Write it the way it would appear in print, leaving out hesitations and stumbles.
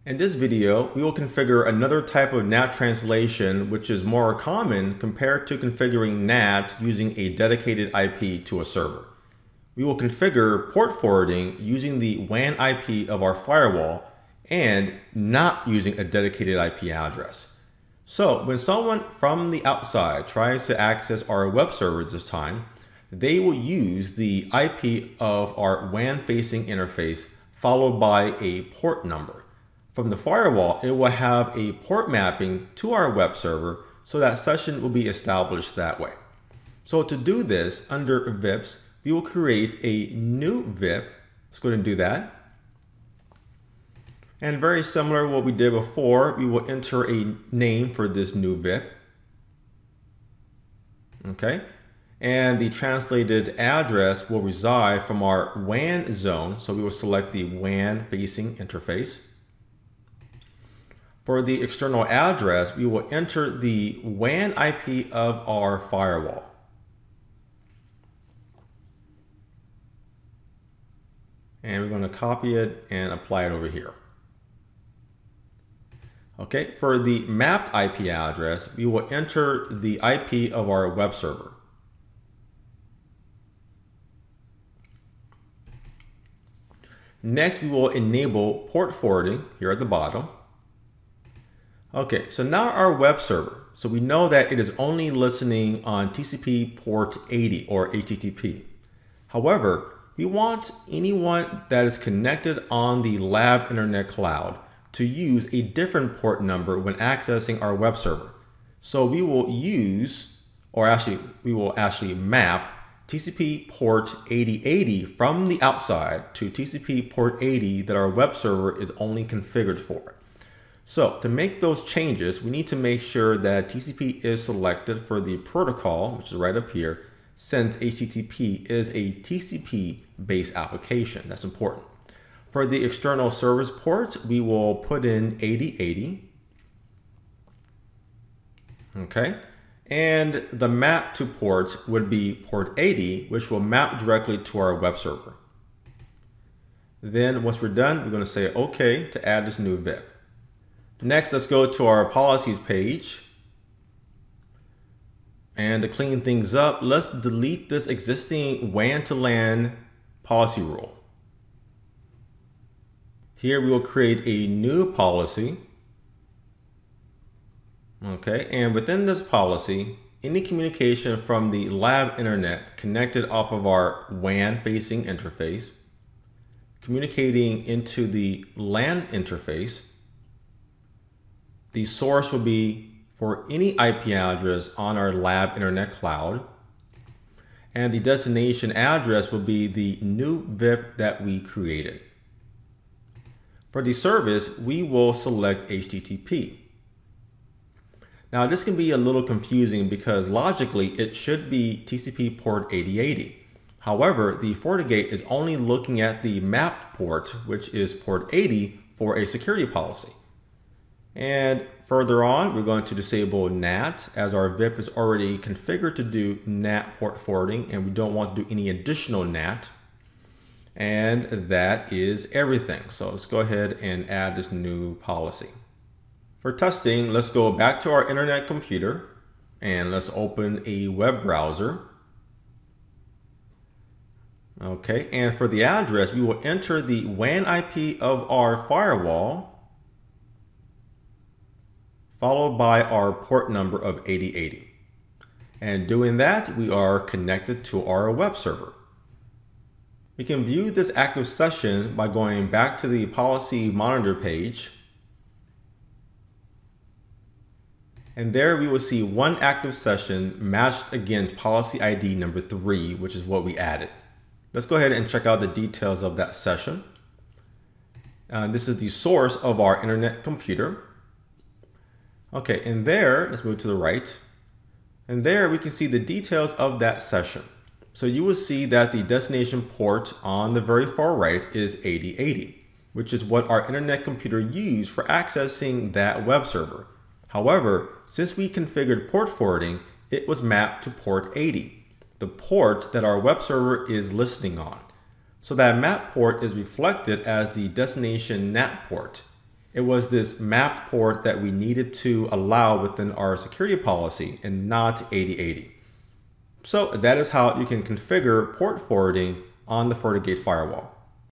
In this video, we will configure another type of NAT translation which is more common compared to configuring NAT using a dedicated IP to a server. We will configure port forwarding using the WAN IP of our firewall and not using a dedicated IP address. So when someone from the outside tries to access our web server this time, they will use the IP of our WAN-facing interface followed by a port number. From the firewall, it will have a port mapping to our web server, so that session will be established that way. So to do this, under VIPs, we will create a new VIP. Let's go ahead and do that. And very similar to what we did before, we will enter a name for this new VIP. Okay. And the translated address will reside from our WAN zone. So we will select the WAN facing interface. For the external address, we will enter the WAN IP of our firewall. And we're going to copy it and apply it over here. Okay, for the mapped IP address, we will enter the IP of our web server. Next, we will enable port forwarding here at the bottom. Okay, so now our web server. So we know that it is only listening on TCP port 80 or HTTP. However, we want anyone that is connected on the lab internet cloud to use a different port number when accessing our web server. So we will use, we will actually map TCP port 8080 from the outside to TCP port 80 that our web server is only configured for. So to make those changes, we need to make sure that TCP is selected for the protocol, which is right up here, since HTTP is a TCP-based application. That's important. For the external service port, we will put in 8080. Okay. And the map to port would be port 80, which will map directly to our web server. Then once we're done, we're going to say OK to add this new VIP. Next, let's go to our policies page. And to clean things up, let's delete this existing WAN to LAN policy rule. Here we will create a new policy. Okay, and within this policy, any communication from the lab internet connected off of our WAN facing interface, communicating into the LAN interface, the source will be for any IP address on our lab internet cloud, and the destination address will be the new VIP that we created. For the service, we will select HTTP. Now this can be a little confusing because logically it should be TCP port 8080. However, the FortiGate is only looking at the mapped port, which is port 80 for a security policy. And further on, we're going to disable NAT as our VIP is already configured to do NAT port forwarding and we don't want to do any additional NAT. And that is everything. So let's go ahead and add this new policy. For testing, let's go back to our internet computer and let's open a web browser. Okay, and for the address, we will enter the WAN IP of our firewall followed by our port number of 8080. And doing that, we are connected to our web server. We can view this active session by going back to the policy monitor page. And there we will see one active session matched against policy ID number 3, which is what we added. Let's go ahead and check out the details of that session. This is the source of our internet computer. Okay, and there, let's move to the right. And there we can see the details of that session. So you will see that the destination port on the very far right is 8080, which is what our internet computer used for accessing that web server. However, since we configured port forwarding, it was mapped to port 80, the port that our web server is listening on. So that map port is reflected as the destination NAT port. It was this mapped port that we needed to allow within our security policy and not 8080. So that is how you can configure port forwarding on the FortiGate firewall.